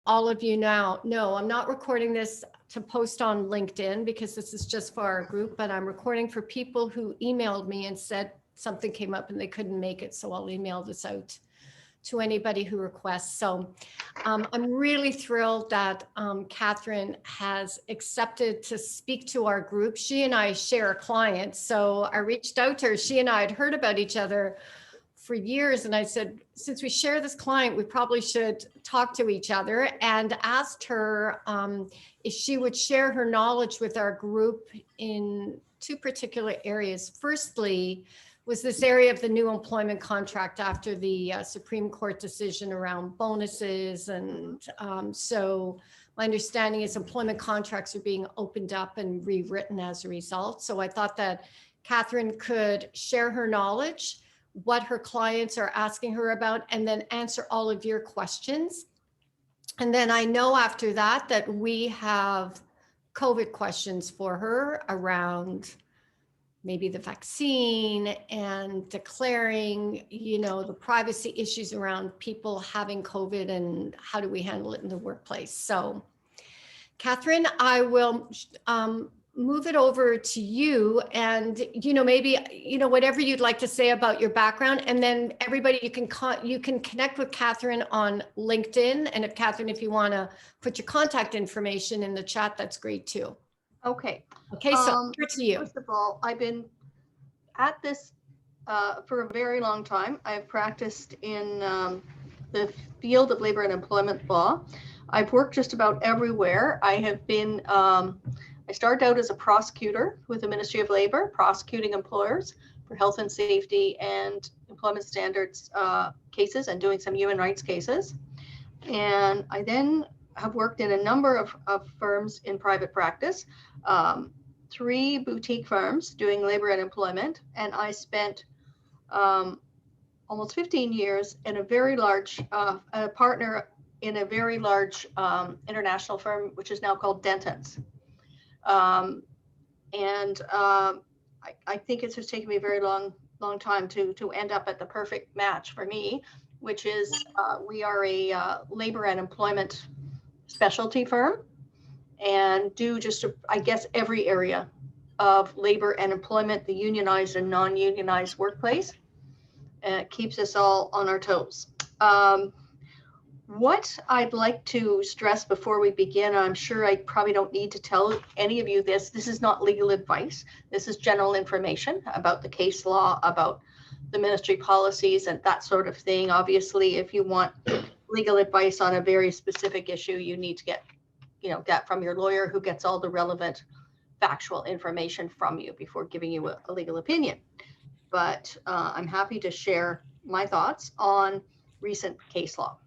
all of you now know, I'm not recording this to post on LinkedIn because this is just for our group, but I'm recording for people who emailed me and said something came up and they couldn't make it. So I'll email this out to anybody who requests. So I'm really thrilled that Catherine has accepted to speak to our group. She and I share a client. So I reached out to her. She and I had heard about each other for years. And I said, since we share this client, we probably should talk to each other, and asked her if she would share her knowledge with our group in two particular areas. Firstly, was this area of the new employment contract after the Supreme Court decision around bonuses. And so my understanding is employment contracts are being opened up and rewritten as a result. So I thought that Catherine could share her knowledge, what her clients are asking her about, and then answer all of your questions. And then I know after that we have COVID questions for her around maybe the vaccine and declaring, the privacy issues around people having COVID and how do we handle it in the workplace. So Catherine, I will move it over to you, and maybe whatever you'd like to say about your background, and then everybody, you can connect with Catherine on LinkedIn, and if you want to put your contact information in the chat, that's great too. Okay. Okay, so over to you. First of all, I've been at this for a very long time. I've practiced in the field of labor and employment law. I've worked just about everywhere. I have been, I started out as a prosecutor with the Ministry of Labor, prosecuting employers for health and safety and employment standards cases, and doing some human rights cases. And I then have worked in a number of firms in private practice, 3 boutique firms doing labor and employment. And I spent almost 15 years in a very large, a partner in a very large international firm, which is now called Dentons. I think it's just taken me a very long time to end up at the perfect match for me, which is we are a labor and employment specialty firm, and do just, I guess, every area of labor and employment, the unionized and non-unionized workplace. And it keeps us all on our toes. What I'd like to stress before we begin, I'm sure I probably don't need to tell any of you this is not legal advice. This is general information about the case law, about the ministry policies and that sort of thing. Obviously, if you want legal advice on a very specific issue, you need to get, that from your lawyer, who gets all the relevant factual information from you before giving you a legal opinion. But I'm happy to share my thoughts on recent case law.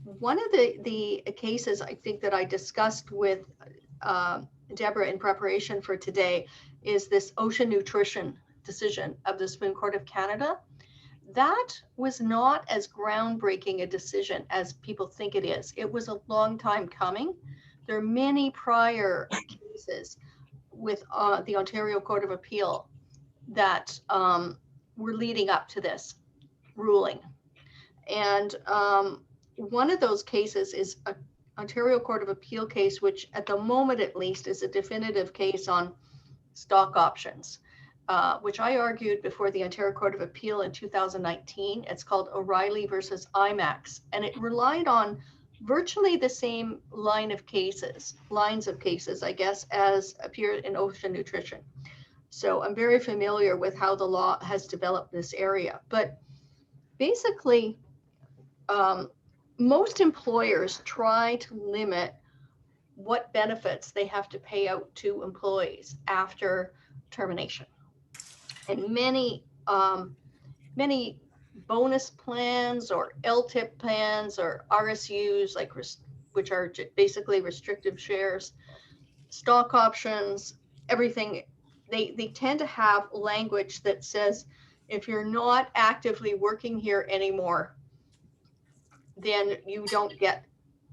One of the cases I think that I discussed with Deborah in preparation for today is this ocean nutrition decision of the Supreme Court of Canada. That was not as groundbreaking a decision as people think it is. It was a long time coming. There are many prior cases with the Ontario Court of Appeal that were leading up to this ruling. And one of those cases is an Ontario Court of Appeal case, which at the moment at least is a definitive case on stock options, which I argued before the Ontario Court of Appeal in 2019. It's called O'Reilly versus IMAX, and it relied on virtually the same lines of cases, I guess, as appeared in ocean nutrition. So I'm very familiar with how the law has developed in this area. But basically, most employers try to limit what benefits they have to pay out to employees after termination. And many bonus plans or LTIP plans or RSUs, which are basically restrictive shares, stock options, everything, they tend to have language that says, if you're not actively working here anymore, then you don't get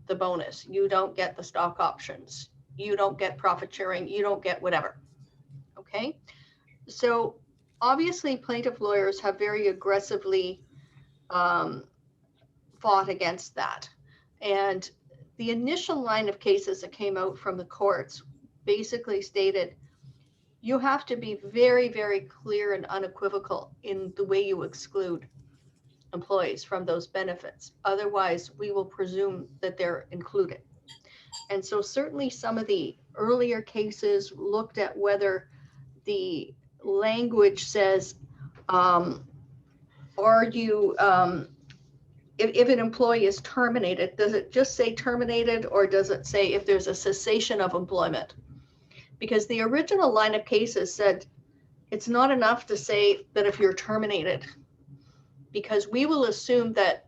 the bonus, you don't get the stock options, you don't get profit sharing, you don't get whatever. Okay, so obviously plaintiff lawyers have very aggressively fought against that. And the initial line of cases that came out from the courts basically stated, you have to be very, very clear and unequivocal in the way you exclude employees from those benefits. Otherwise, we will presume that they're included. And so certainly some of the earlier cases looked at whether the language says, are you, if an employee is terminated, does it just say terminated, or does it say if there's a cessation of employment? Because the original line of cases said it's not enough to say that if you're terminated, because we will assume that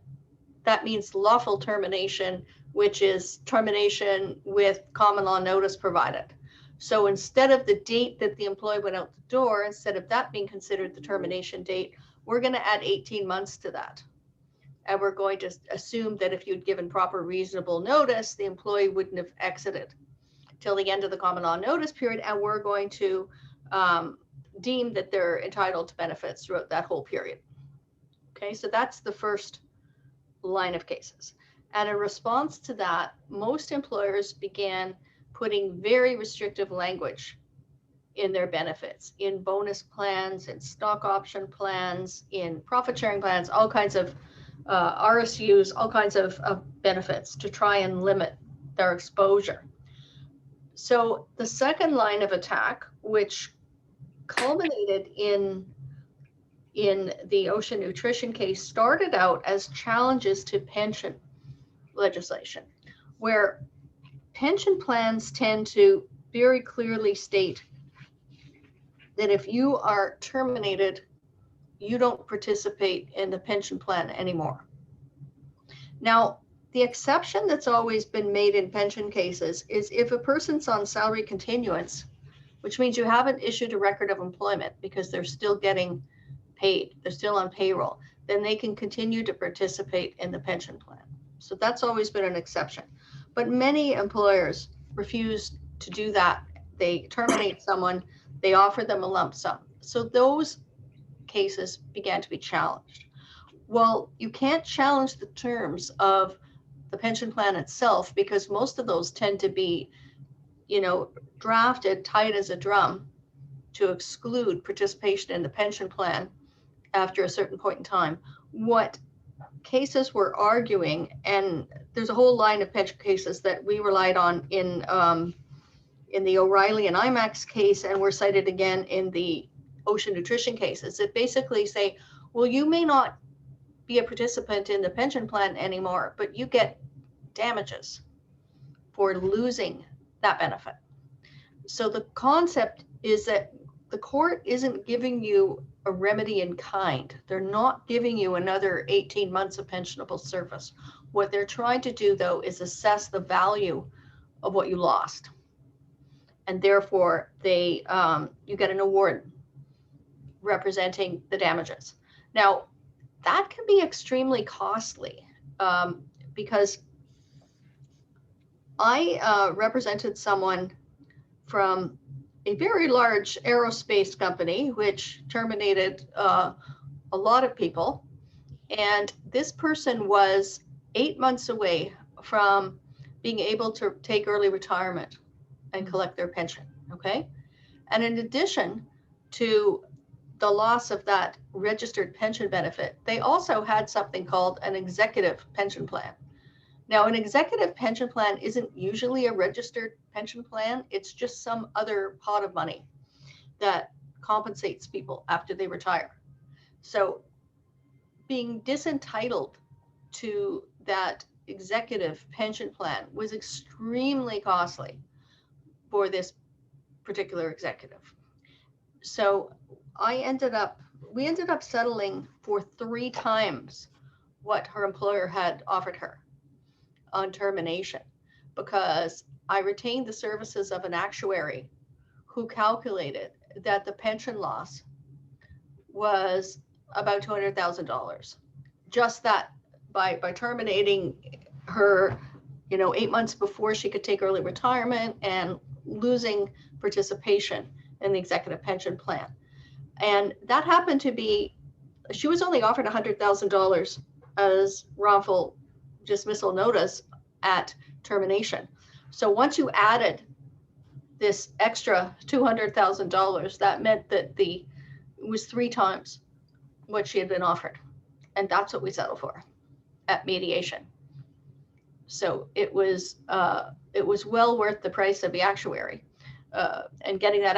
that means lawful termination, which is termination with common law notice provided. So instead of the date that the employee went out the door, instead of that being considered the termination date, we're going to add 18 months to that. And we're going to assume that if you'd given proper reasonable notice, the employee wouldn't have exited till the end of the common law notice period. And we're going to deem that they're entitled to benefits throughout that whole period. Okay, so that's the first line of cases. And in response to that, most employers began putting very restrictive language in their benefits, in bonus plans, in stock option plans, in profit sharing plans, all kinds of RSUs, all kinds of benefits to try and limit their exposure. So the second line of attack, which culminated in the Ocean Nutrition case, started out as challenges to pension legislation, where pension plans tend to very clearly state that if you are terminated, you don't participate in the pension plan anymore. Now, the exception that's always been made in pension cases is if a person's on salary continuance, which means you haven't issued a record of employment because they're still getting paid, they're still on payroll, then they can continue to participate in the pension plan. So that's always been an exception. But many employers refuse to do that. They terminate someone, they offer them a lump sum. So those cases began to be challenged. Well, you can't challenge the terms of the pension plan itself because most of those tend to be, drafted tight as a drum to exclude participation in the pension plan after a certain point in time. What cases were arguing, and there's a whole line of pension cases that we relied on in the O'Reilly and IMAX case, and were cited again in the Ocean Nutrition cases, that basically say, well, you may not be a participant in the pension plan anymore, but you get damages for losing that benefit. So the concept is that the court isn't giving you a remedy in kind. They're not giving you another 18 months of pensionable service. What they're trying to do, though, is assess the value of what you lost. And therefore, you get an award representing the damages. Now, that can be extremely costly because I represented someone from a very large aerospace company, which terminated a lot of people. And this person was 8 months away from being able to take early retirement and collect their pension, okay? And in addition to the loss of that registered pension benefit, they also had something called an executive pension plan. Now, an executive pension plan isn't usually a registered pension plan. It's just some other pot of money that compensates people after they retire. So being disentitled to that executive pension plan was extremely costly for this particular executive. So we ended up settling for 3 times what her employer had offered her on termination, because I retained the services of an actuary who calculated that the pension loss was about $200,000. Just that by terminating her, 8 months before she could take early retirement and losing participation in the executive pension plan. And that happened to be, she was only offered $100,000 as wrongful dismissal notice at termination. So once you added this extra $200,000, that meant that it was 3 times what she had been offered. And that's what we settled for at mediation. So it was well worth the price of the actuary. And getting that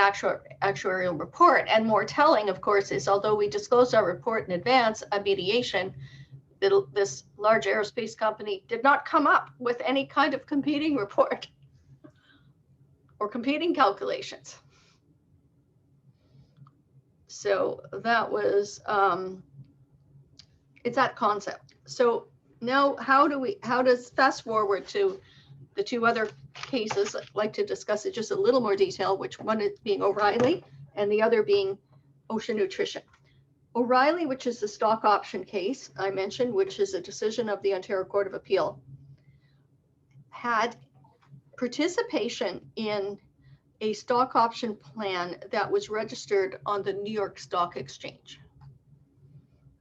actuarial report. And more telling, of course, is although we disclosed our report in advance of mediation, this large aerospace company did not come up with any kind of competing report or competing calculations. So that was, it's that concept. So now how does fast forward to the 2 other cases? I'd like to discuss it just a little more detail, which one is being O'Reilly and the other being Ocean Nutrition. O'Reilly, which is the stock option case I mentioned, which is a decision of the Ontario Court of Appeal, had participation in a stock option plan that was registered on the New York Stock Exchange.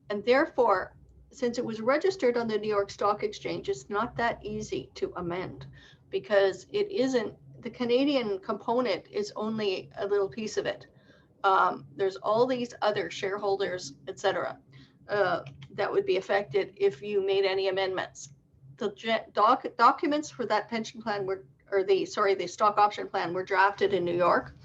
And therefore, since it was registered on the New York Stock Exchange, it's not that easy to amend, because it isn't, the Canadian component is only a little piece of it. There's all these other shareholders, et cetera, that would be affected if you made any amendments. The documents for that pension plan were, or the stock option plan were drafted in New York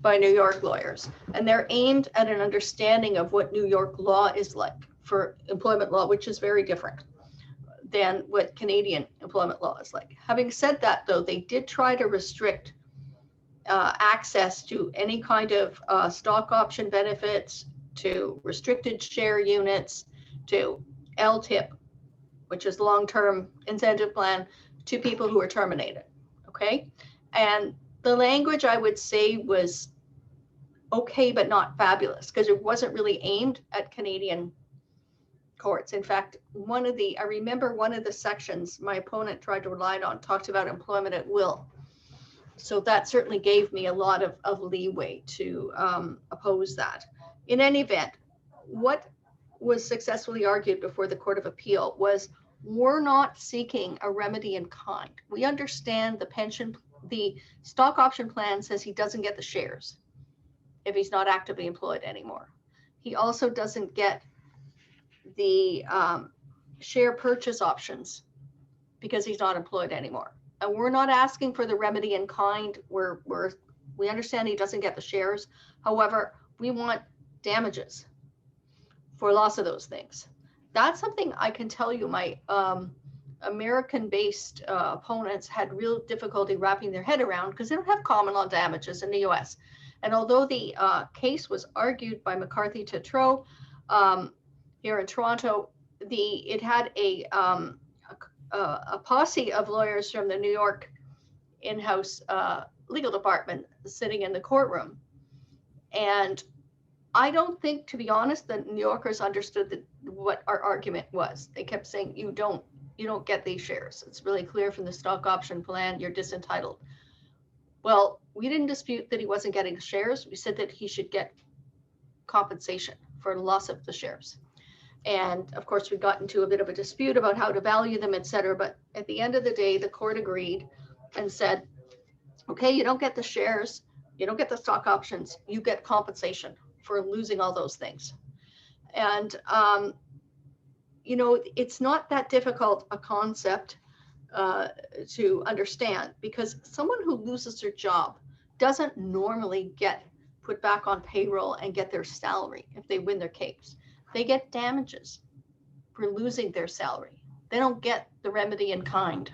by New York lawyers. And they're aimed at an understanding of what New York law is like for employment law, which is very different than what Canadian employment law is like. Having said that, though, they did try to restrict access to any kind of stock option benefits, to restricted share units, to LTIP, which is long-term incentive plan, to people who are terminated, okay? And the language, I would say, was okay, but not fabulous, because it wasn't really aimed at Canadian courts. In fact, I remember one of the sections my opponent tried to rely on talked about employment at will. So that certainly gave me a lot of leeway to oppose that. In any event, what was successfully argued before the Court of Appeal was, we're not seeking a remedy in kind. We understand the stock option plan says he doesn't get the shares if he's not actively employed anymore. He also doesn't get the share purchase options because he's not employed anymore. And we're not asking for the remedy in kind. We understand he doesn't get the shares. However, we want damages for loss of those things. That's something I can tell you my American-based opponents had real difficulty wrapping their head around, because they don't have common law damages in the US. And although the case was argued by McCarthy Tetreault here in Toronto, it had a posse of lawyers from the New York in-house legal department sitting in the courtroom. And I don't think, to be honest, the New Yorkers understood what our argument was. They kept saying, you don't get these shares. It's really clear from the stock option plan, you're disentitled. Well, we didn't dispute that he wasn't getting the shares. We said that he should get compensation for the loss of the shares. And of course, we got into a bit of a dispute about how to value them, et cetera. But at the end of the day, the court agreed and said, okay, you don't get the shares, you don't get the stock options, you get compensation for losing all those things. And, it's not that difficult a concept to understand, because someone who loses their job doesn't normally get put back on payroll and get their salary if they win their case. They get damages for losing their salary. They don't get the remedy in kind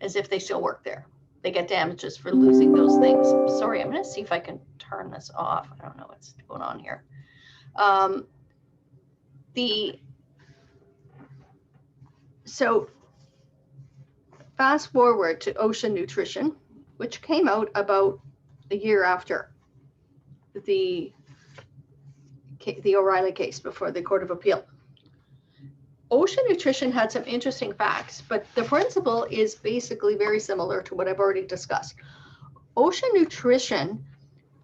as if they still work there. They get damages for losing those things. Sorry, I'm going to see if I can turn this off. I don't know what's going on here. So fast forward to Ocean Nutrition, which came out about a year after the O'Reilly case before the Court of Appeal. Ocean Nutrition had some interesting facts, but the principle is basically very similar to what I've already discussed. Ocean Nutrition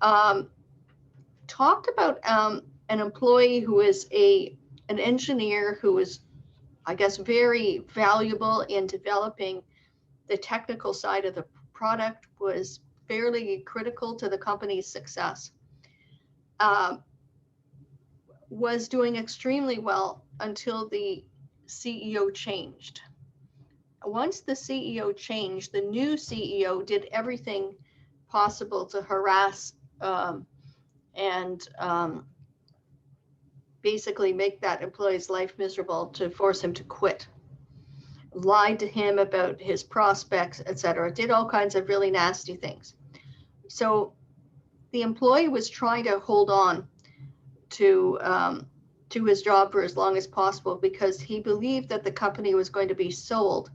talked about an employee who is an engineer who was I guess, very valuable in developing the technical side of the product, was fairly critical to the company's success, was doing extremely well until the CEO changed. Once the CEO changed, the new CEO did everything possible to harass and basically make that employee's life miserable, to force him to quit. Lied to him about his prospects, etc. Did all kinds of really nasty things. So the employee was trying to hold on to his job for as long as possible, because he believed that the company was going to be sold.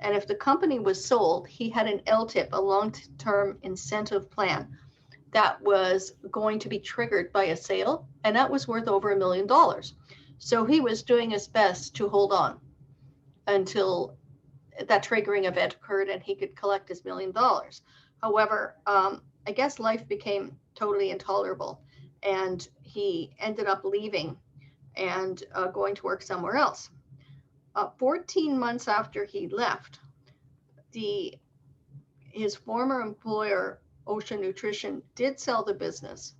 And if the company was sold, he had an LTIP, a long-term incentive plan, that was going to be triggered by a sale, and that was worth over $1 million. So he was doing his best to hold on until that triggering event occurred and he could collect his $1 million. However, I guess life became totally intolerable, and he ended up leaving and going to work somewhere else. 14 months after he left, his former employer, Ocean Nutrition, did sell the business.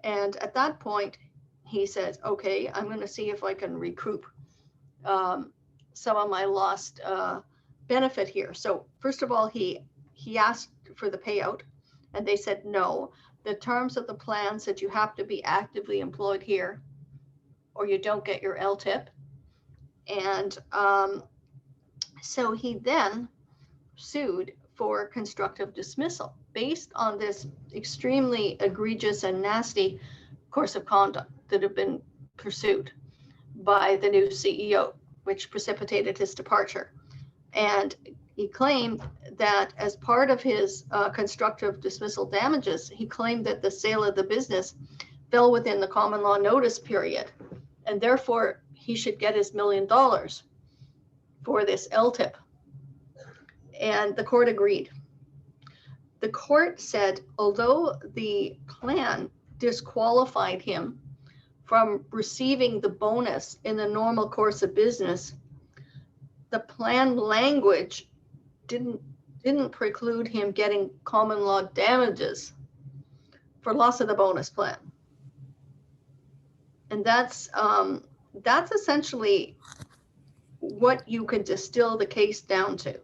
And at that point, he says, okay, I'm going to see if I can recoup some of my lost benefit here. So first of all, he asked for the payout, and they said no. The terms of the plan said you have to be actively employed here or you don't get your LTIP. And so he then sued for constructive dismissal based on this extremely egregious and nasty course of conduct that had been pursued by the new CEO, which precipitated his departure. And he claimed that as part of his constructive dismissal damages, he claimed that the sale of the business fell within the common law notice period, and therefore he should get his $1 million for this LTIP. And the court agreed. The court said, although the plan disqualified him from receiving the bonus in the normal course of business, the plan language didn't preclude him getting common law damages for loss of the bonus plan. And that's essentially what you can distill the case down to.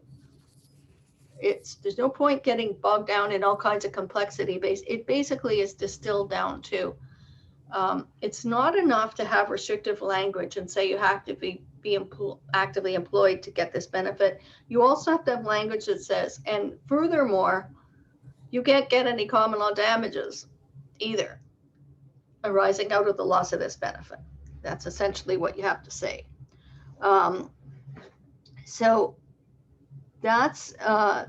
There's no point getting bogged down in all kinds of complexity. It basically is distilled down to, it's not enough to have restrictive language and say you have to be actively employed to get this benefit. You also have to have language that says, and furthermore, you can't get any common law damages either arising out of the loss of this benefit. That's essentially what you have to say. So that's, I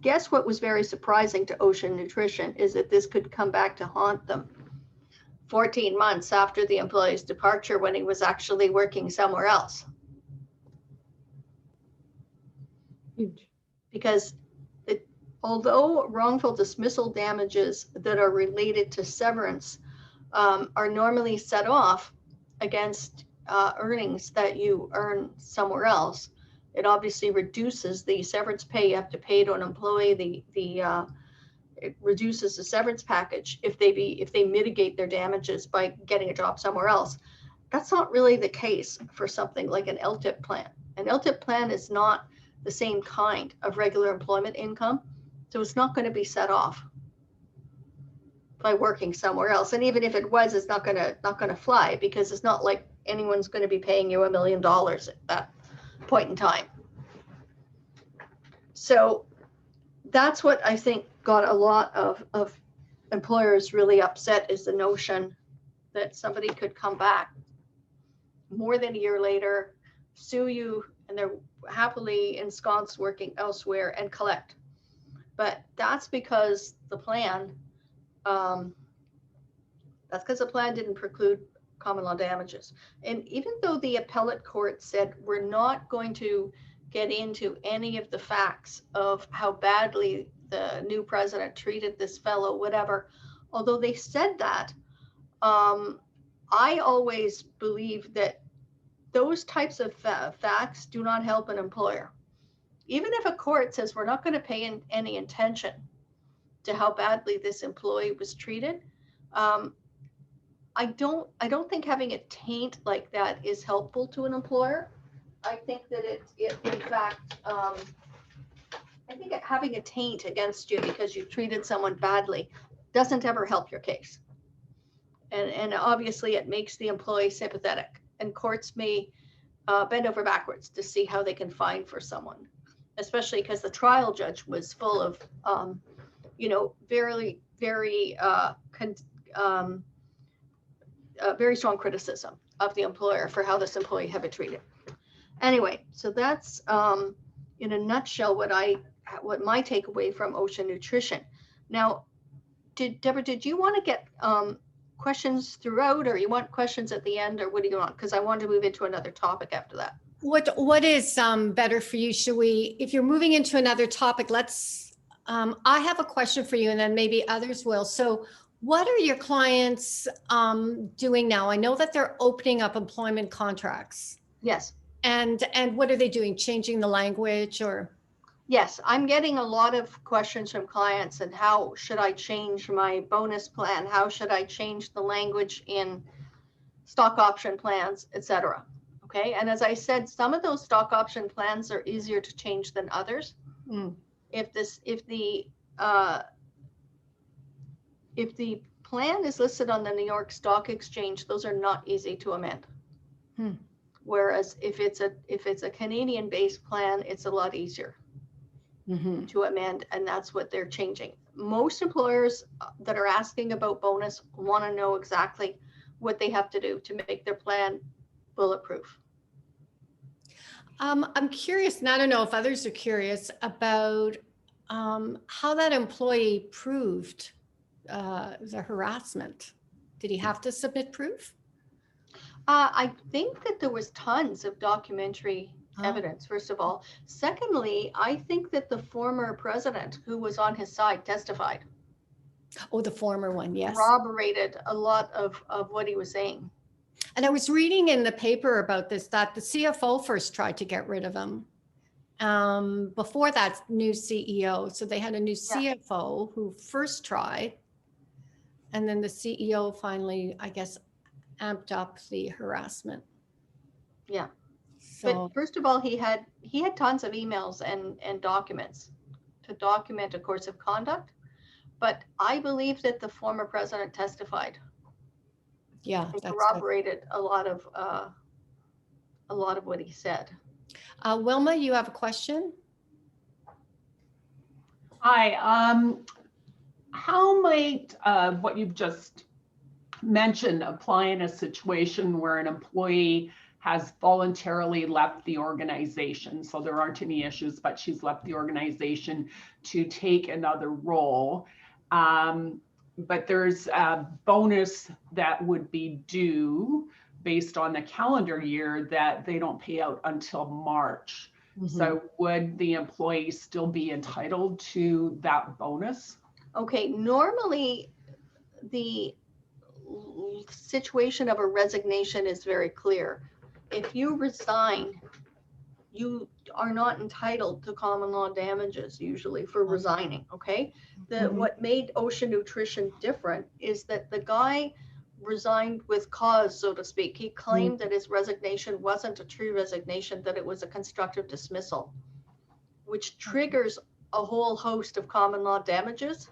guess what was very surprising to Ocean Nutrition is that this could come back to haunt them 14 months after the employee's departure, when he was actually working somewhere else. Huge. Because although wrongful dismissal damages that are related to severance are normally set off against earnings that you earn somewhere else, it obviously reduces the severance pay you have to pay to an employee. It reduces the severance package if they mitigate their damages by getting a job somewhere else. That's not really the case for something like an LTIP plan. An LTIP plan is not the same kind of regular employment income, so it's not going to be set off by working somewhere else. And even if it was, it's not going to fly, because it's not like anyone's going to be paying you $1 million at that point in time. So that's what I think got a lot of employers really upset, is the notion that somebody could come back more than a year later, sue you, and they're happily ensconced working elsewhere and collect. But that's because the plan, didn't preclude common law damages. And even though the appellate court said we're not going to get into any of the facts of how badly the new president treated this fellow, whatever, although they said that, I always believe that those types of facts do not help an employer. Even if a court says we're not going to pay any attention to how badly this employee was treated, I don't think having a taint like that is helpful to an employer. I think that it in fact, I think having a taint against you because you treated someone badly doesn't ever help your case. And obviously it makes the employee sympathetic, and courts may bend over backwards to see how they can fine for someone, especially because the trial judge was full of, very, very, very strong criticism of the employer for how this employee had been treated. Anyway, so that's in a nutshell what my takeaway from Ocean Nutrition. Now, Deborah, did you want to get questions throughout, or you want questions at the end, or what do you want? Because I want to move into another topic after that. What is better for you? Should we, if you're moving into another topic, let's, I have a question for you, and then maybe others will. So what are your clients doing now? I know that they're opening up employment contracts. Yes. And what are they doing? Changing the language or? Yes, I'm getting a lot of questions from clients, and how should I change my bonus plan? How should I change the language in stock option plans, etc. Okay, and as I said, some of those stock option plans are easier to change than others. If the plan is listed on the New York Stock Exchange, those are not easy to amend. Whereas if it's a Canadian-based plan, it's a lot easier to amend, and that's what they're changing. Most employers that are asking about bonus want to know exactly what they have to do to make their plan bulletproof. I'm curious, and I don't know if others are curious about how that employee proved the harassment. Did he have to submit proof? I think that there was tons of documentary evidence, first of all. Secondly, I think that the former president who was on his side testified. Oh, the former one, yes. Corroborated a lot of what he was saying. And I was reading in the paper about this, that the CFO first tried to get rid of him. Before that, new CEO. So they had a new CFO who first tried. And then the CEO finally, I guess, amped up the harassment. Yeah. So, but first of all, he had tons of emails and documents to document a course of conduct. But I believe that the former president testified. Yeah, and corroborated a lot of what he said. Wilma, you have a question? Hi. How might what you've just mentioned apply in a situation where an employee has voluntarily left the organization? So there aren't any issues, but she's left the organization to take another role. But there's a bonus that would be due based on the calendar year that they don't pay out until March. So would the employee still be entitled to that bonus? Okay, normally the situation of a resignation is very clear. If you resign, you are not entitled to common law damages usually for resigning, okay? What made Ocean Nutrition different is that the guy resigned with cause, so to speak. He claimed that his resignation wasn't a true resignation, that it was a constructive dismissal, which triggers a whole host of common law damages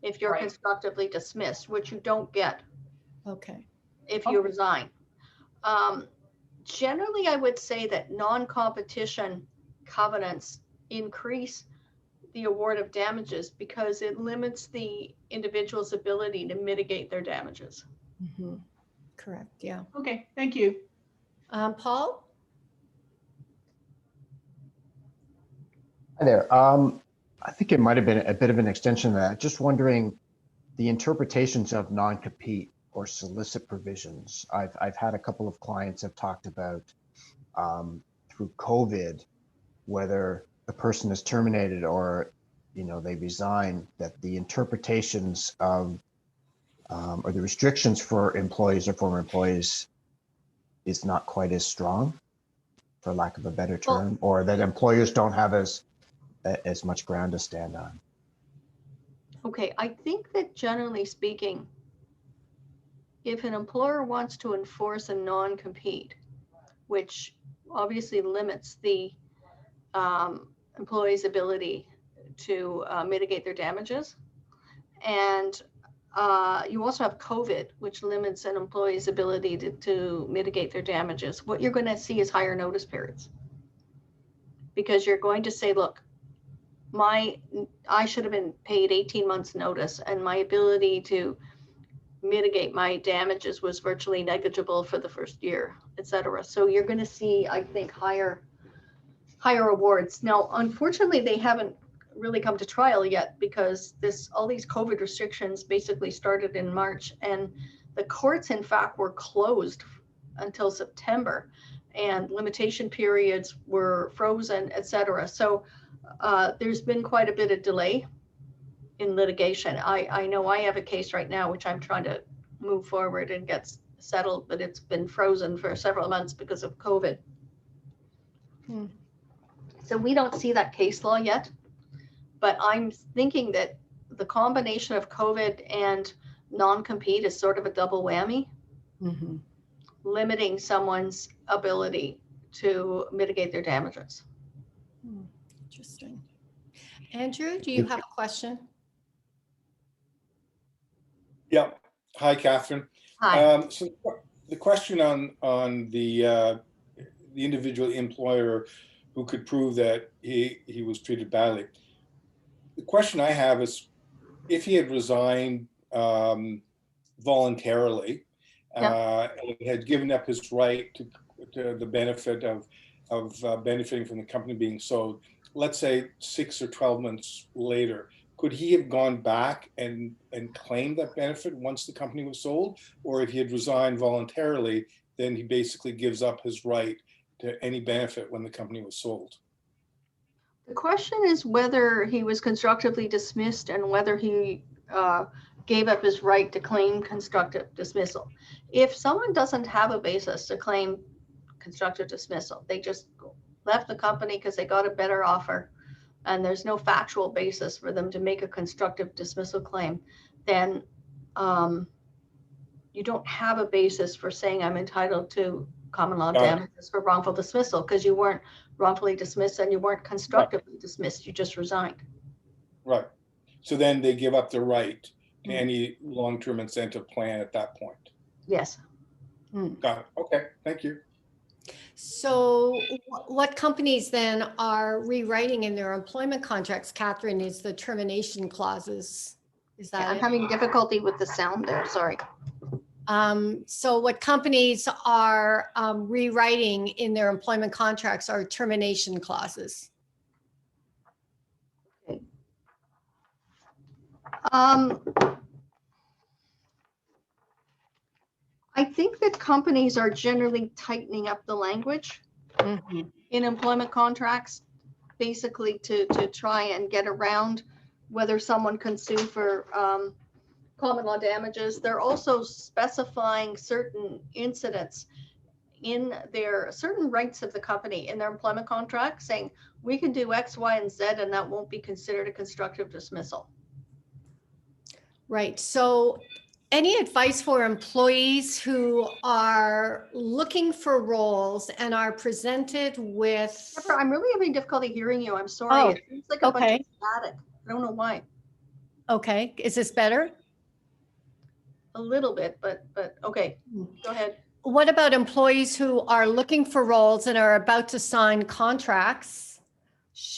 if you're constructively dismissed, which you don't get if you resign. Generally, I would say that non-competition covenants increase the award of damages because it limits the individual's ability to mitigate their damages. Correct, yeah. Okay, thank you. Paul? Hi there. I think it might have been a bit of an extension of that. Just wondering the interpretations of non-compete or solicit provisions. I've had a couple of clients have talked about through COVID, whether the person is terminated or they resign, that the interpretations of or the restrictions for employees or former employees is not quite as strong, for lack of a better Well- term, or that employers don't have as much ground to stand on? Okay, I think that generally speaking, if an employer wants to enforce a non-compete, which obviously limits the employee's ability to mitigate their damages, and you also have COVID, which limits an employee's ability to mitigate their damages, what you're going to see is higher notice periods. Because you're going to say, look, I should have been paid 18 months notice, and my ability to mitigate my damages was virtually negligible for the first year, et cetera. So you're going to see, I think, higher awards. Now, unfortunately, they haven't really come to trial yet, because all these COVID restrictions basically started in March, and the courts, in fact, were closed until September, and limitation periods were frozen, et cetera. So there's been quite a bit of delay in litigation. I know I have a case right now which I'm trying to move forward and get settled, but it's been frozen for several months because of COVID. So we don't see that case law yet, but I'm thinking that the combination of COVID and non-compete is sort of a double whammy, limiting someone's ability to mitigate their damages. Interesting. Andrew, do you have a question? Yeah. Hi, Catherine. Hi. So the question on the individual employer who could prove that he was treated badly. The question I have is, if he had resigned voluntarily and had given up his right to the benefit of benefiting from the company being sold, let's say 6 or 12 months later, could he have gone back and claimed that benefit once the company was sold? Or if he had resigned voluntarily, then he basically gives up his right to any benefit when the company was sold? The question is whether he was constructively dismissed and whether he gave up his right to claim constructive dismissal. If someone doesn't have a basis to claim constructive dismissal, they just left the company because they got a better offer, and there's no factual basis for them to make a constructive dismissal claim, then you don't have a basis for saying I'm entitled to common law damages for wrongful dismissal, because you weren't wrongfully dismissed and you weren't constructively dismissed, you just resigned. Right. So then they give up the right to any long-term incentive plan at that point. Yes. Got it. Okay, thank you. So what companies then are rewriting in their employment contracts, Catherine, is the termination clauses? Is that I'm it? having difficulty with the sound there, sorry. So what companies are rewriting in their employment contracts are termination clauses. Okay. I think that companies are generally tightening up the language in employment contracts, basically to try and get around whether someone can sue for common law damages. They're also specifying certain incidents in their certain rights of the company in their employment contract, saying we can do X, Y, and Z, and that won't be considered a constructive dismissal. Right. So any advice for employees who are looking for roles and are presented with... Deborah, I'm really having difficulty hearing you. I'm sorry. Oh, it seems like a bunch of static. I don't know why. Okay. Is this better? A little bit, but okay, go ahead. What about employees who are looking for roles and are about to sign contracts?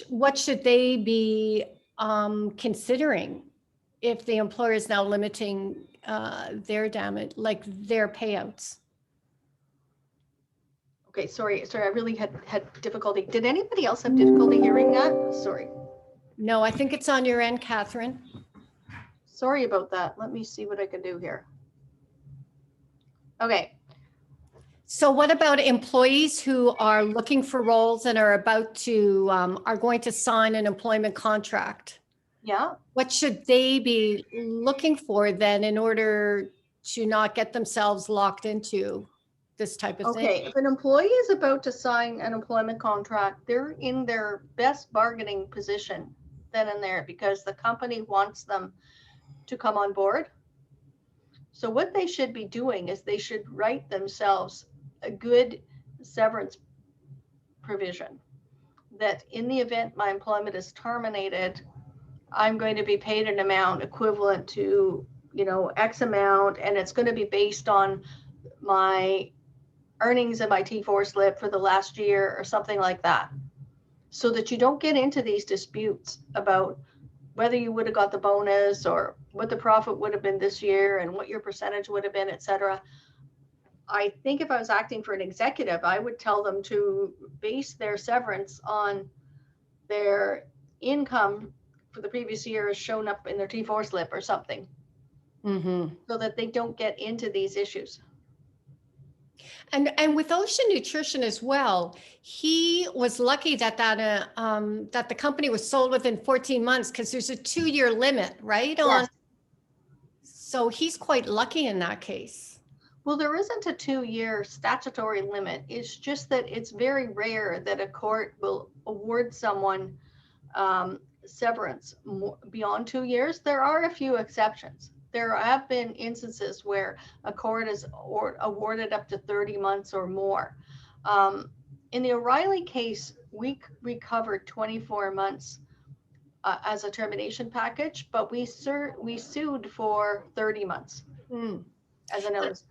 What should they be considering if the employer is now limiting their damage, like their payouts? Okay, sorry, I really had difficulty. Did anybody else have difficulty hearing that? Sorry. No, I think it's on your end, Catherine. Sorry about that. Let me see what I can do here. Okay. So what about employees who are looking for roles and are about to, are going to sign an employment contract? Yeah. What should they be looking for then in order to not get themselves locked into this type of thing? Okay, if an employee is about to sign an employment contract, they're in their best bargaining position then and there because the company wants them to come on board. So what they should be doing is they should write themselves a good severance provision that in the event my employment is terminated, I'm going to be paid an amount equivalent to, X amount, and it's going to be based on my earnings in my T4 slip for the last year or something like that, so that you don't get into these disputes about whether you would have got the bonus or what the profit would have been this year and what your percentage would have been, et cetera. I think if I was acting for an executive, I would tell them to base their severance on their income for the previous year as shown up in their T4 slip or something, so that they don't get into these issues. And with Ocean Nutrition as well, he was lucky that that the company was sold within 14 months because there's a 2-year limit, right? Yes. So he's quite lucky in that case. Well, there isn't a 2-year statutory limit. It's just that it's very rare that a court will award someone severance beyond 2 years. There are a few exceptions. There have been instances where a court has awarded up to 30 months or more. In the O'Reilly case, we recovered 24 months as a termination package, but we sued for 30 months as a notice.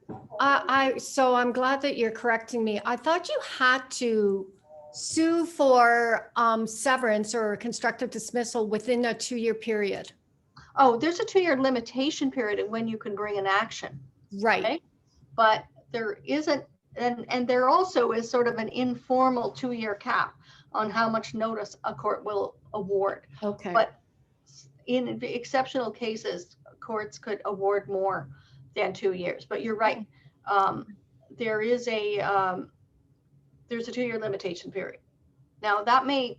So I'm glad that you're correcting me. I thought you had to sue for severance or constructive dismissal within a 2-year period. Oh, there's a 2-year limitation period in when you can bring an action. Right. Okay? But there isn't, and there also is sort of an informal 2-year cap on how much notice a court will award. Okay. But in exceptional cases, courts could award more than 2 years. But you're right. There's a 2-year limitation period. Now that may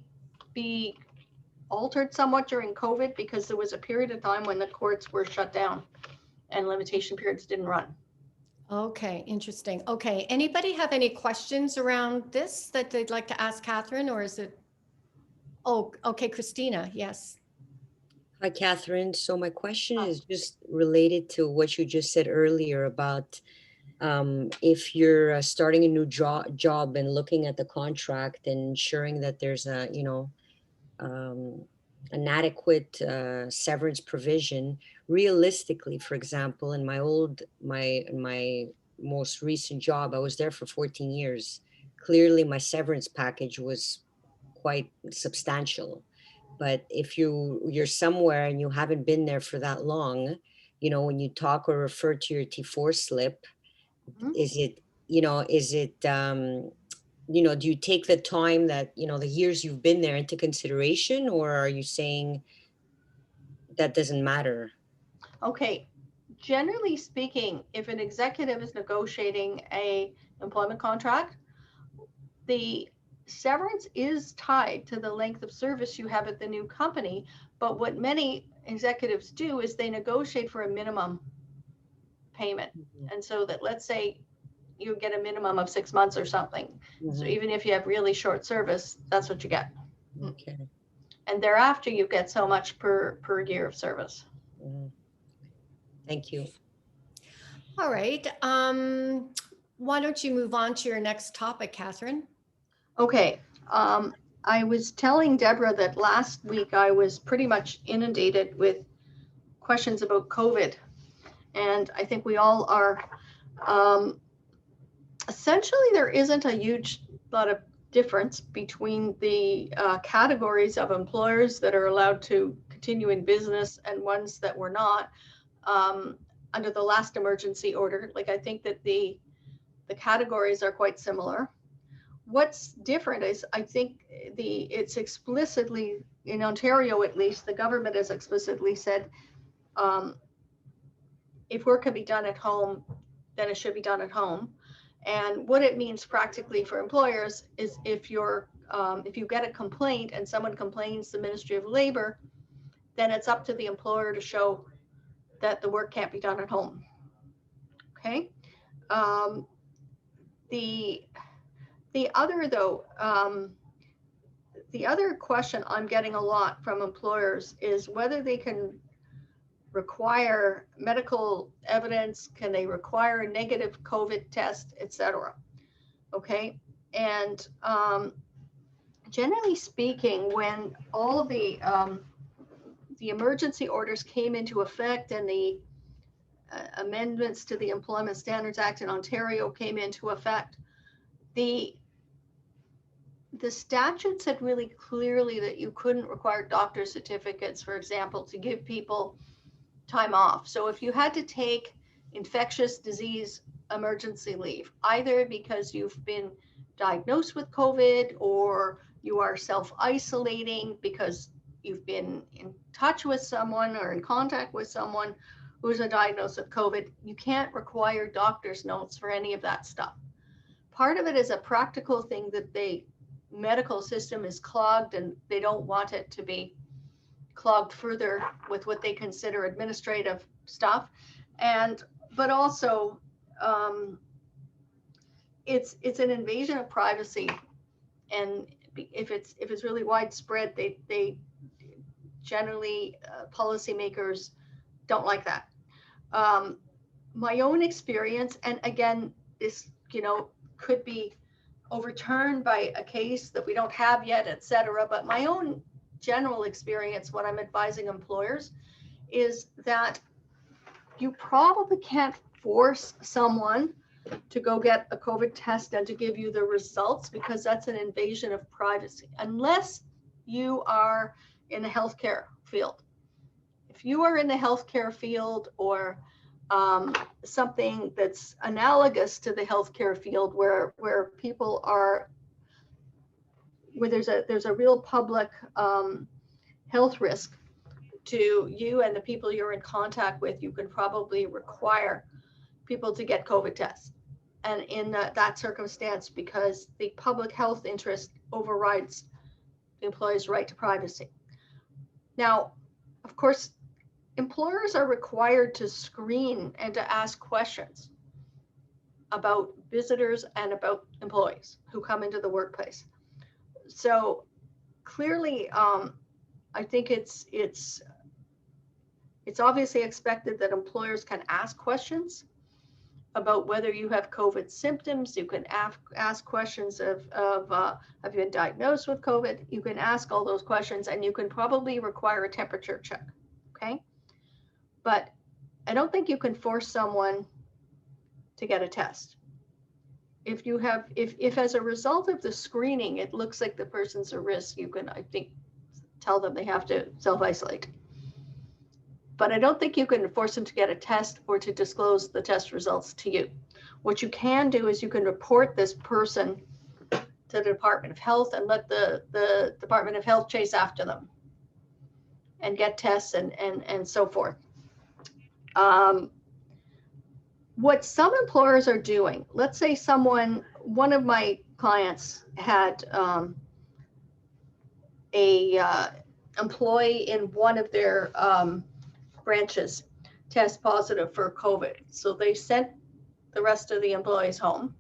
be altered somewhat during COVID because there was a period of time when the courts were shut down and limitation periods didn't run. Okay, interesting. Okay, anybody have any questions around this that they'd like to ask Catherine, or is it? Oh, okay, Christina, yes. Hi, Catherine. So my question is just related to what you just said earlier about if you're starting a new job and looking at the contract and ensuring that there's a, an adequate severance provision. Realistically, for example, in my most recent job, I was there for 14 years. Clearly, my severance package was quite substantial. But if you're somewhere and you haven't been there for that long, when you talk or refer to your T4 slip, is it, do you take the time that, the years you've been there into consideration, or are you saying that doesn't matter? Okay. Generally speaking, if an executive is negotiating a employment contract, the severance is tied to the length of service you have at the new company. But what many executives do is they negotiate for a minimum payment. And so that, let's say you get a minimum of 6 months or something. So even if you have really short service, that's what you get. Okay. And thereafter you get so much per year of service. Thank you. All right. Why don't you move on to your next topic, Catherine? Okay. I was telling Deborah that last week I was pretty much inundated with questions about COVID. And I think we all are. Essentially, there isn't a huge lot of difference between the categories of employers that are allowed to continue in business and ones that were not under the last emergency order. Like, I think that the categories are quite similar. What's different is, I think it's explicitly, in Ontario at least, the government has explicitly said, if work can be done at home, then it should be done at home. And what it means practically for employers is if you get a complaint and someone complains to the Ministry of Labor, then it's up to the employer to show that the work can't be done at home. Okay. The other though, the other question I'm getting a lot from employers is whether they can require medical evidence, can they require a negative COVID test, etc. Okay, and generally speaking, when all of the emergency orders came into effect and the amendments to the Employment Standards Act in Ontario came into effect, the statute said really clearly that you couldn't require doctor certificates, for example, to give people time off. So if you had to take infectious disease emergency leave, either because you've been diagnosed with COVID or you are self-isolating because you've been in touch with someone or in contact with someone who's a diagnosed with COVID, you can't require doctor's notes for any of that stuff. Part of it is a practical thing that the medical system is clogged and they don't want it to be clogged further with what they consider administrative stuff. But also it's an invasion of privacy, and if it's really widespread, they generally policymakers don't like that. My own experience, and again, this could be overturned by a case that we don't have yet, etc. But my own general experience when I'm advising employers is that you probably can't force someone to go get a COVID test and to give you the results, because that's an invasion of privacy, unless you are in the healthcare field. If you are in the healthcare field or something that's analogous to the healthcare field where people are, where there's a real public health risk to you and the people you're in contact with, you can probably require people to get COVID tests. And in that circumstance, because the public health interest overrides the employee's right to privacy. Now, of course, employers are required to screen and to ask questions about visitors and about employees who come into the workplace. So clearly, I think it's obviously expected that employers can ask questions about whether you have COVID symptoms. You can ask questions of have you been diagnosed with COVID? You can ask all those questions, and you can probably require a temperature check, okay? But I don't think you can force someone to get a test. If you have, if as a result of the screening, it looks like the person's a risk, you can, I think, tell them they have to self-isolate. But I don't think you can force them to get a test or to disclose the test results to you. What you can do is you can report this person to the Department of Health and let the Department of Health chase after them and get tests and so forth. What some employers are doing, let's say one of my clients had a employee in one of their branches test positive for COVID. So they sent the rest of the employees home.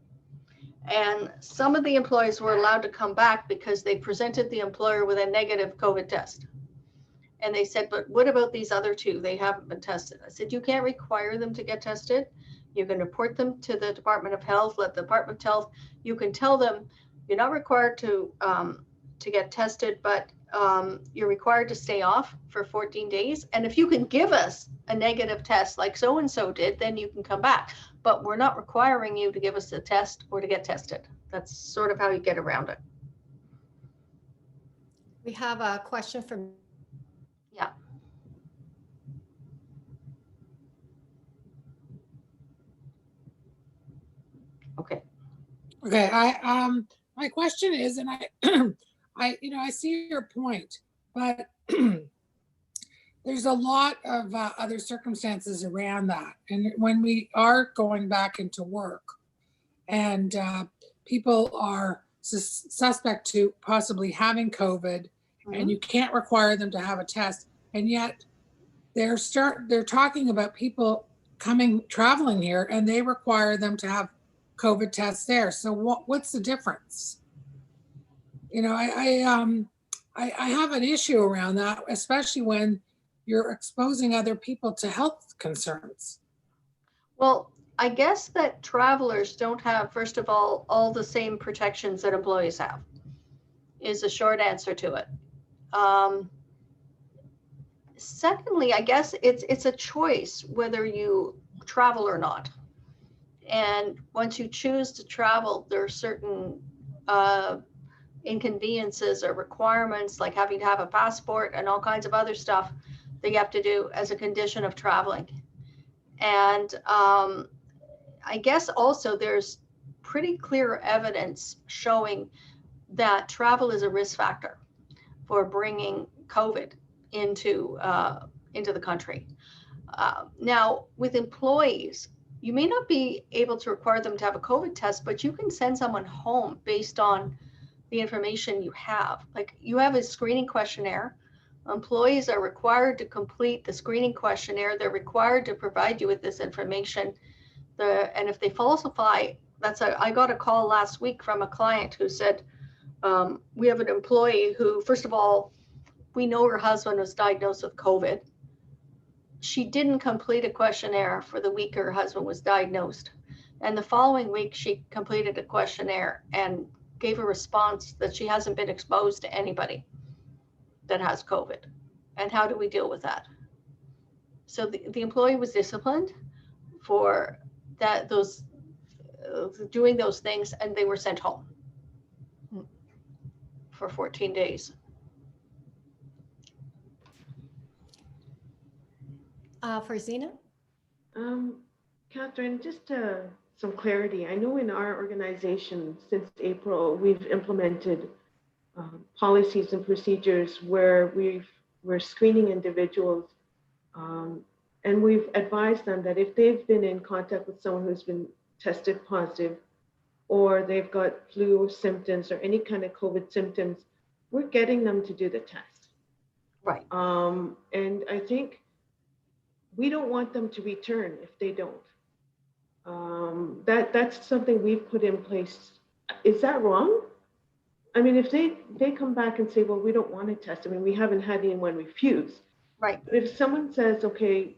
And some of the employees were allowed to come back because they presented the employer with a negative COVID test. And they said, but what about these other two? They haven't been tested. I said, you can't require them to get tested. You can report them to the Department of Health, let the Department of Health, you can tell them you're not required to get tested, but you're required to stay off for 14 days. And if you can give us a negative test like so-and-so did, then you can come back. But we're not requiring you to give us a test or to get tested. That's sort of how you get around it. We have a question from. Yeah. Okay. Okay, my question is, and I see your point, but there's a lot of other circumstances around that. And when we are going back into work and people are suspect to possibly having COVID, and you can't require them to have a test, and yet they're talking about people traveling here, and they require them to have COVID test there. So what's the difference? You know, I have an issue around that, especially when you're exposing other people to health concerns. Well, I guess that travelers don't have, first of all the same protections that employees have, is a short answer to it. Secondly, I guess it's a choice whether you travel or not. And once you choose to travel, there are certain inconveniences or requirements, like having to have a passport and all kinds of other stuff that you have to do as a condition of traveling. And I guess also there's pretty clear evidence showing that travel is a risk factor for bringing COVID into the country. Now, with employees, you may not be able to require them to have a COVID test, but you can send someone home based on the information you have. Like, you have a screening questionnaire. Employees are required to complete the screening questionnaire. They're required to provide you with this information. And if they falsify, I got a call last week from a client who said, we have an employee who, first of all, we know her husband was diagnosed with COVID. She didn't complete a questionnaire for the week her husband was diagnosed. And the following week, she completed a questionnaire and gave a response that she hasn't been exposed to anybody that has COVID. And how do we deal with that? So the employee was disciplined for doing those things, and they were sent home for 14 days. For Zena? Catherine, just some clarity. I know in our organization since April, we've implemented policies and procedures where we're screening individuals, and we've advised them that if they've been in contact with someone who's been tested positive, or they've got flu symptoms or any kind of COVID symptoms, we're getting them to do the test. Right. And I think we don't want them to return if they don't. That's something we've put in place. Is that wrong? I mean, if they come back and say, well, we don't want to test, I mean, we haven't had anyone refuse. Right. But if someone says, okay,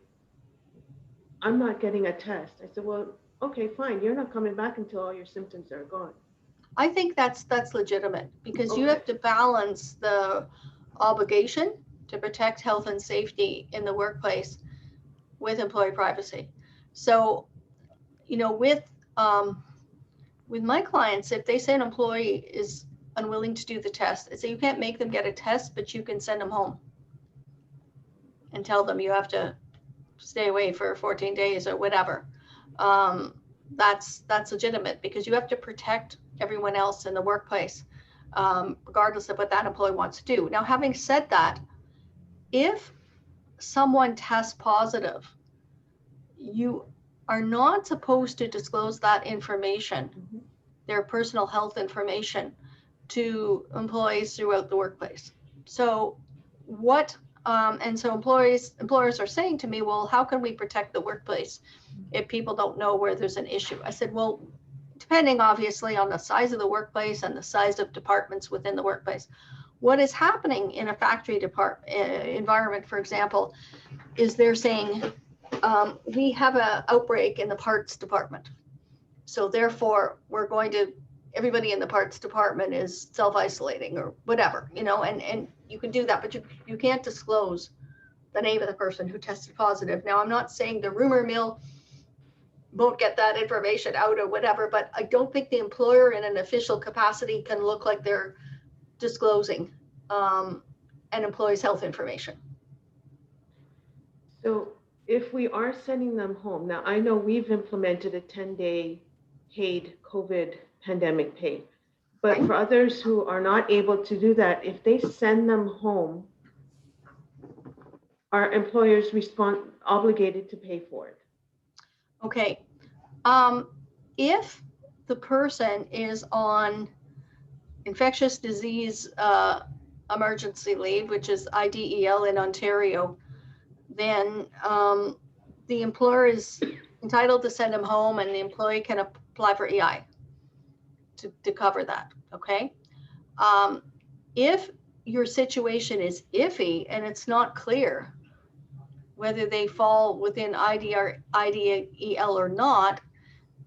I'm not getting a test, I said, well, okay, fine, you're not coming back until all your symptoms are gone. I think that's legitimate, because you Okay. have to balance the obligation to protect health and safety in the workplace with employee privacy. So, you know, with my clients, if they say an employee is unwilling to do the test, I say you can't make them get a test, but you can send them home and tell them you have to stay away for 14 days or whatever. That's legitimate, because you have to protect everyone else in the workplace, regardless of what that employee wants to do. Now, having said that, if someone tests positive, you are not supposed to disclose that information, their personal health information, to employees throughout the workplace. So so employers are saying to me, well, how can we protect the workplace if people don't know where there's an issue? I said, well, depending obviously on the size of the workplace and the size of departments within the workplace. What is happening in a factory environment, for example, is they're saying, we have an outbreak in the parts department. So therefore, everybody in the parts department is self-isolating or whatever, you know, and you can do that, but you can't disclose the name of the person who tested positive. Now, I'm not saying the rumor mill won't get that information out or whatever, but I don't think the employer in an official capacity can look like they're disclosing an employee's health information. So if we are sending them home, now I know we've implemented a 10-day paid COVID pandemic pay, but Right. for others who are not able to do that, if they send them home, are employers obligated to pay for it? Okay. If the person is on infectious disease emergency leave, which is IDEL in Ontario, then the employer is entitled to send them home, and the employee can apply for EI to cover that, okay? If your situation is iffy and it's not clear whether they fall within IDEL or not,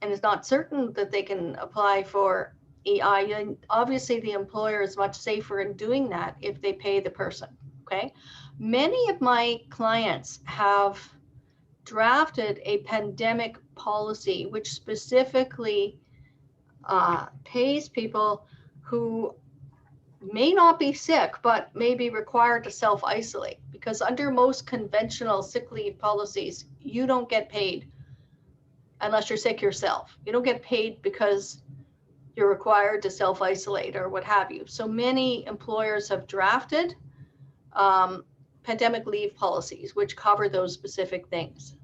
and it's not certain that they can apply for EI, then obviously the employer is much safer in doing that if they pay the person, okay? Many of my clients have drafted a pandemic policy which specifically pays people who may not be sick, but may be required to self-isolate, because under most conventional sick leave policies, you don't get paid unless you're sick yourself. You don't get paid because you're required to self-isolate or what have you. So many employers have drafted pandemic leave policies which cover those specific things,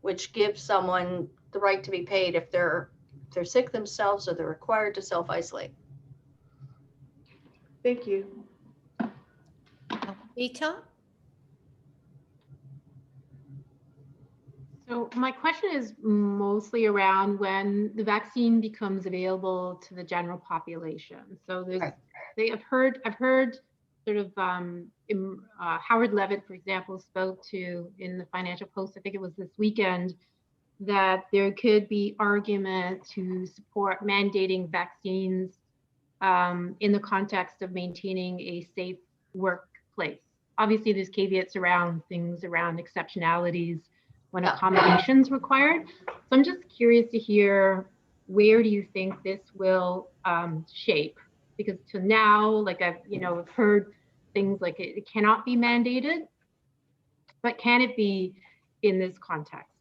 which give someone the right to be paid if they're sick themselves or they're required to self-isolate. Thank you. Vita? So my question is mostly around when the vaccine becomes available to the general population. So there's, Right. I've heard sort of Howard Levitt, for example, spoke to in the Financial Post, I think it was this weekend, that there could be argument to support mandating vaccines in the context of maintaining a safe workplace. Obviously, there's caveats around things around exceptionalities when accommodations required. So I'm just curious to hear, where do you think this will shape? Because to now, like I've heard things like it cannot be mandated, but can it be in this context?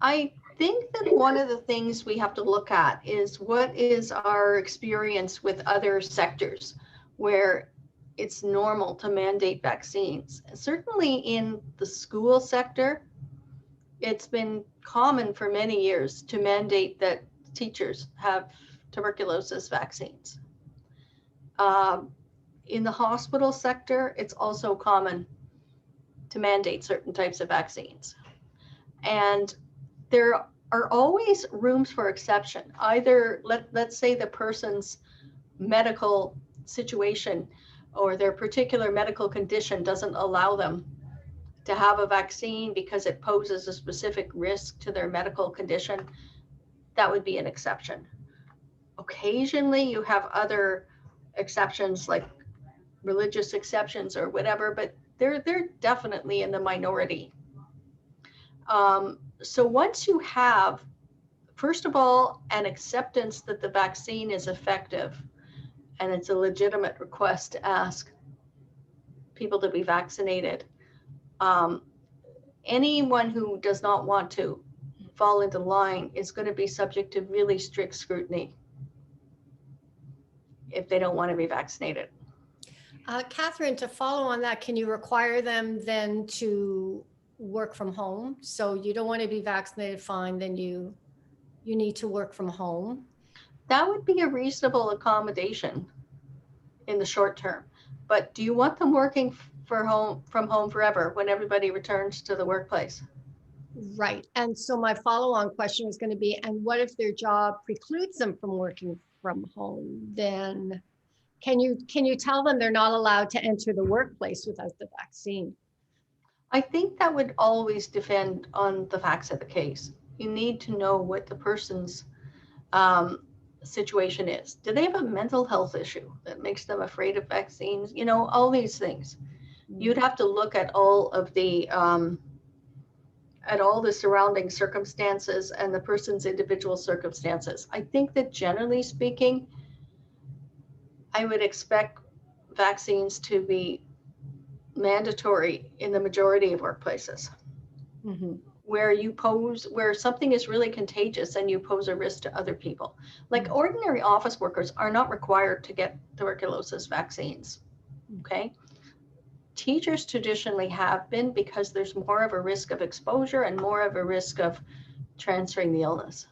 I think that one of the things we have to look at is what is our experience with other sectors where it's normal to mandate vaccines. Certainly in the school sector, it's been common for many years to mandate that teachers have tuberculosis vaccines. In the hospital sector, it's also common to mandate certain types of vaccines. And there are always rooms for exception. Either let's say the person's medical situation or their particular medical condition doesn't allow them to have a vaccine because it poses a specific risk to their medical condition. That would be an exception. Occasionally you have other exceptions like religious exceptions or whatever, but they're definitely in the minority. So once you have, first of all, an acceptance that the vaccine is effective, and it's a legitimate request to ask people to be vaccinated, anyone who does not want to fall into line is going to be subject to really strict scrutiny if they don't want to be vaccinated. Catherine, to follow on that, can you require them then to work from home? So you don't want to be vaccinated, fine, then you need to work from home. That would be a reasonable accommodation in the short term. But do you want them working from home forever when everybody returns to the workplace? Right. And so my follow-on question was going to be, and what if their job precludes them from working from home? Then can you tell them they're not allowed to enter the workplace without the vaccine? I think that would always depend on the facts of the case. You need to know what the person's situation is. Do they have a mental health issue that makes them afraid of vaccines? You know, all these things. You'd have to look at all of the surrounding circumstances and the person's individual circumstances. I think that generally speaking, I would expect vaccines to be mandatory in the majority of workplaces. Mm-hmm. Where something is really contagious and you pose a risk to other people. Like ordinary office workers are not required to get tuberculosis vaccines, okay? Teachers traditionally have been, because there's more of a risk of exposure and more of a risk of transferring the illness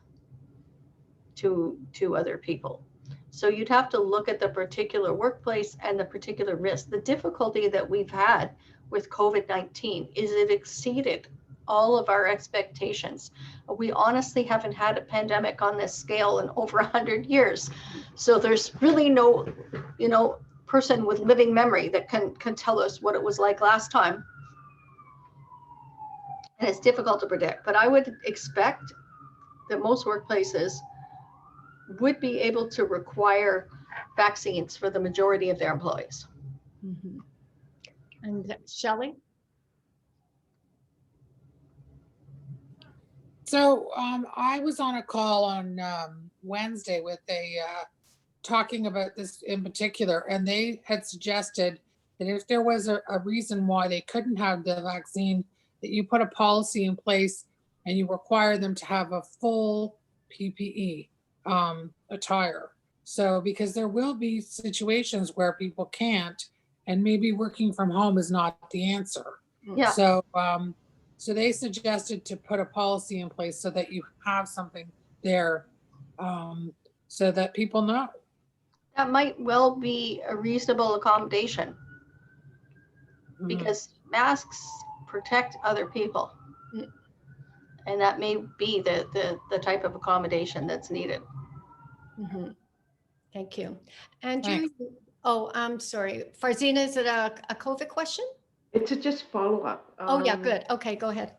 to other people. So you'd have to look at the particular workplace and the particular risk. The difficulty that we've had with COVID-19 is it exceeded all of our expectations. We honestly haven't had a pandemic on this scale in over 100 years. So there's really no, person with living memory that can tell us what it was like last time. And it's difficult to predict, but I would expect that most workplaces would be able to require vaccines for the majority of their employees. Mhm. And Shelley? So I was on a call on Wednesday with talking about this in particular, and they had suggested that if there was a reason why they couldn't have the vaccine, that you put a policy in place and you require them to have a full PPE attire. So because there will be situations where people can't, and maybe working from home is not the answer. Yeah. So so they suggested to put a policy in place so that you have something there, so that people know. That might well be a reasonable accommodation because masks protect other people. And that may be the type of accommodation that's needed. Mhm. Thank you. Andrew? Thanks. Oh, I'm sorry. Farzina, is it a COVID question? It's a just follow up. Oh, yeah, good. Okay, go ahead.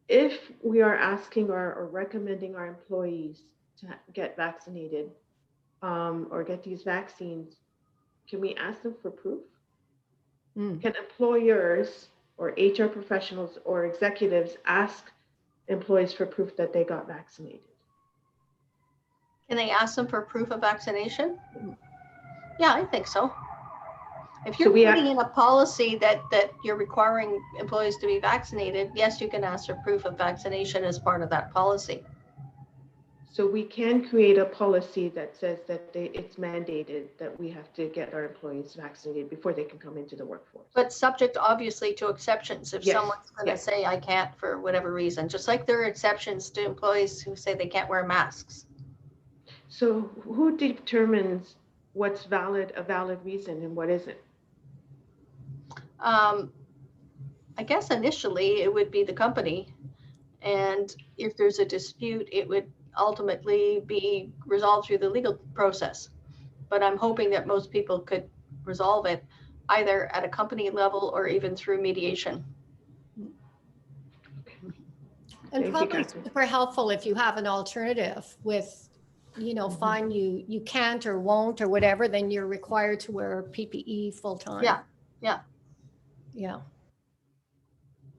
If we are asking or recommending our employees to get vaccinated or get these vaccines, can we ask them for proof? Can employers or HR professionals or executives ask employees for proof that they got vaccinated? Can they ask them for proof of vaccination? Yeah, I think so. If you're putting in a policy that you're requiring employees to be vaccinated, yes, you can ask for proof of vaccination as part of that policy. So we can create a policy that says that it's mandated that we have to get our employees vaccinated before they can come into the workforce. But subject obviously to exceptions. If Yes, someone's going to yes. say I can't for whatever reason, just like there are exceptions to employees who say they can't wear masks. So who determines what's a valid reason and what isn't? I guess initially it would be the company. And if there's a dispute, it would ultimately be resolved through the legal process. But I'm hoping that most people could resolve it either at a company level or even through mediation. And Thank you, probably Catherine. super helpful if you have an alternative with, fine, you can't or won't or whatever, then you're required to wear PPE full time. Yeah. Yeah.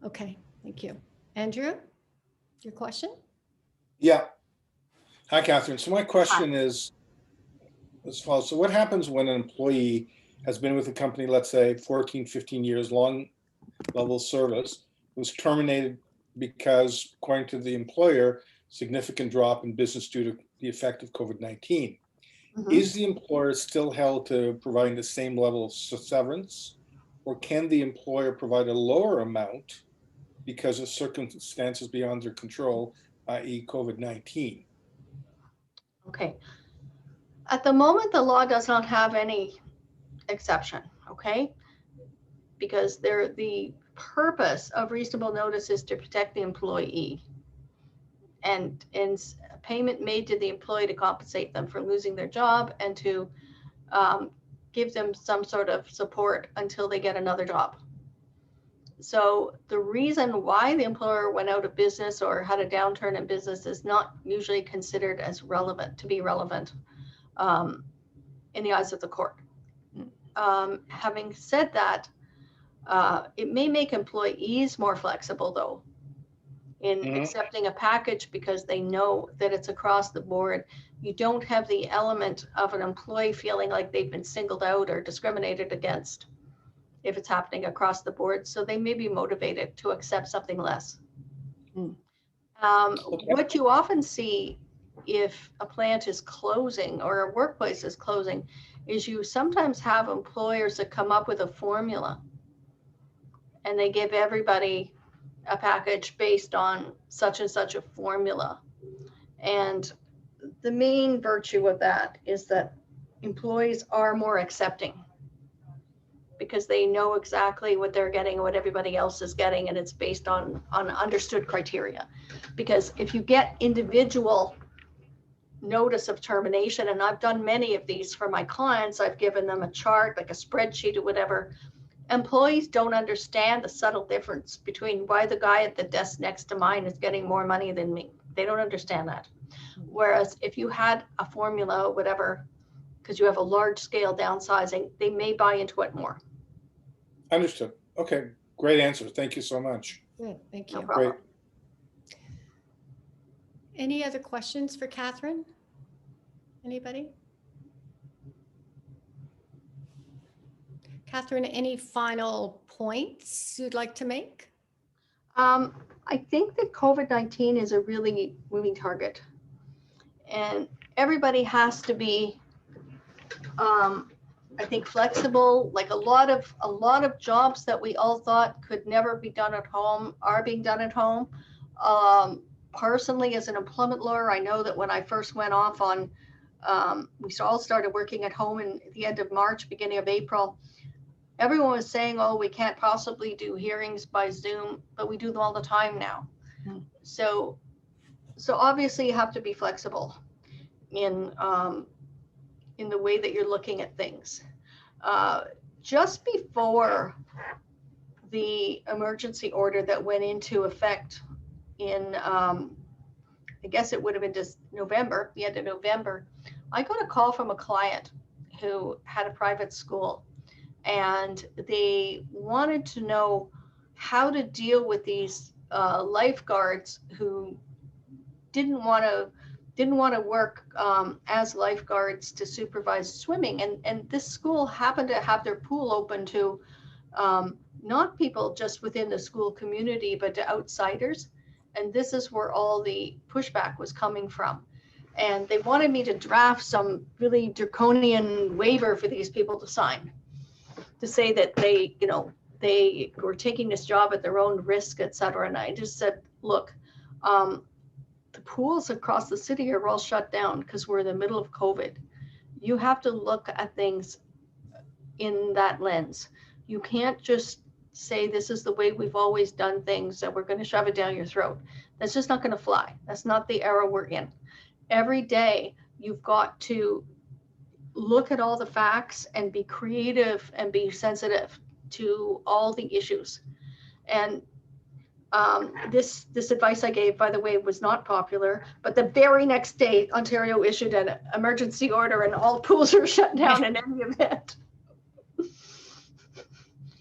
Okay, thank you. Andrew, your question? Yeah. Hi, Catherine. So my question is as follows. So what happens when an employee has been with the company, let's say 14, 15 years, long level service, was terminated because, according to the employer, significant drop in business due to the effect of COVID-19. Is the employer still held to providing the same level of severance, or can the employer provide a lower amount because of circumstances beyond their control, i.e. COVID-19? Okay. At the moment, the law does not have any exception, okay? Because the purpose of reasonable notice is to protect the employee and payment made to the employee to compensate them for losing their job and to give them some sort of support until they get another job. So the reason why the employer went out of business or had a downturn in business is not usually considered as relevant in the eyes of the court. Having said that, it may make employees more flexible though in accepting a package because they know that it's across the board. You don't have the element of an employee feeling like they've been singled out or discriminated against if it's happening across the board. So they may be motivated to accept something less. What you often see if a plant is closing or a workplace is closing is you sometimes have employers that come up with a formula and they give everybody a package based on such and such a formula. And the main virtue of that is that employees are more accepting because they know exactly what they're getting and what everybody else is getting, and it's based on understood criteria. Because if you get individual notice of termination, and I've done many of these for my clients, I've given them a chart, like a spreadsheet or whatever. Employees don't understand the subtle difference between why the guy at the desk next to mine is getting more money than me. They don't understand that. Whereas if you had a formula or whatever, because you have a large scale downsizing, they may buy into it more. Understood. Okay, great answer. Thank you so much. Good, thank No you. problem. Great. Any other questions for Catherine? Anybody? Catherine, any final points you'd like to make? I think that COVID-19 is a really moving target, and everybody has to be, I think, flexible. Like a lot of jobs that we all thought could never be done at home are being done at home. Personally, as an employment lawyer, I know that when I first went off on, we all started working at home in the end of March, beginning of April. Everyone was saying, oh, we can't possibly do hearings by Zoom, but we do them all the time now. So obviously you have to be flexible in the way that you're looking at things. Just before the emergency order that went into effect in, I guess it would have been just November, the end of November, I got a call from a client who had a private school, and they wanted to know how to deal with these lifeguards who didn't want to work as lifeguards to supervise swimming. And this school happened to have their pool open to not people just within the school community, but to outsiders. And this is where all the pushback was coming from. And they wanted me to draft some really draconian waiver for these people to sign, to say that they were taking this job at their own risk, et cetera. And I just said, look, the pools across the city are all shut down because we're in the middle of COVID. You have to look at things in that lens. You can't just say this is the way we've always done things and we're going to shove it down your throat. That's just not going to fly. That's not the era we're in. Every day you've got to look at all the facts and be creative and be sensitive to all the issues. And this advice I gave, by the way, was not popular, but the very next day, Ontario issued an emergency order and all pools are shut down in any event.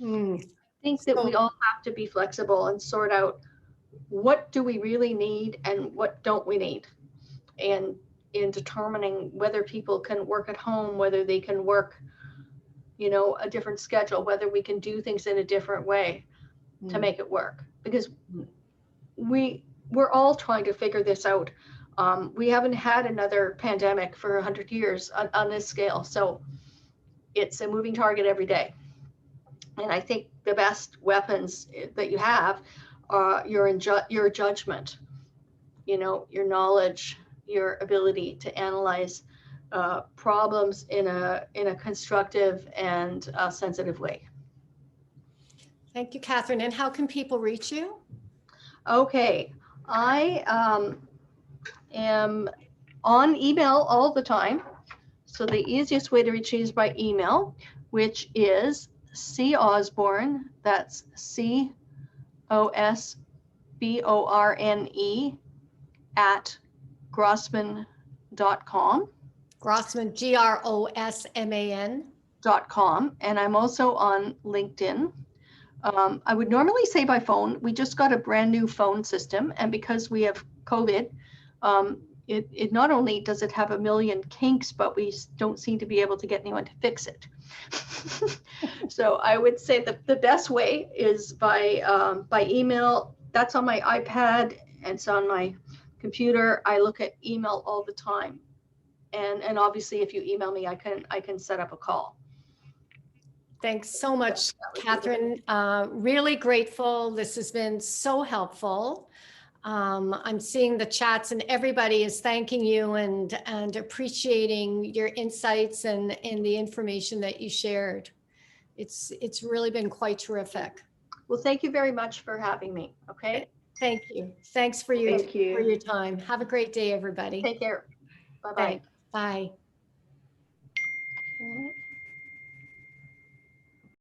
I think that we all have to be flexible and sort out what do we really need and what don't we need. And in determining whether people can work at home, whether they can work, a different schedule, whether we can do things in a different way to make it work. Because we're all trying to figure this out. We haven't had another pandemic for 100 years on this scale. So it's a moving target every day. And I think the best weapons that you have are your judgment, your knowledge, your ability to analyze problems in a constructive and sensitive way. Thank you, Catherine. And how can people reach you? Okay, I am on email all the time. So the easiest way to reach me is by email, which is C Osborne, that's COSBORNE at Grosman.com. Grosman, GROSMAN. .com. And I'm also on LinkedIn. I would normally say by phone. We just got a brand new phone system. And because we have COVID, it not only does it have a million kinks, but we don't seem to be able to get anyone to fix it. So I would say that the best way is by email. That's on my iPad and it's on my computer. I look at email all the time. And obviously if you email me, I can set up a call. Thanks so much, Catherine. Really grateful. This has been so helpful. I'm seeing the chats and everybody is thanking you and appreciating your insights and the information that you shared. It's really been quite terrific. Well, thank you very much for having me. Okay. Thank you. Thanks for your Thank you. for your time. Have a great day, everybody. Take care. Bye-bye. Thanks. Bye.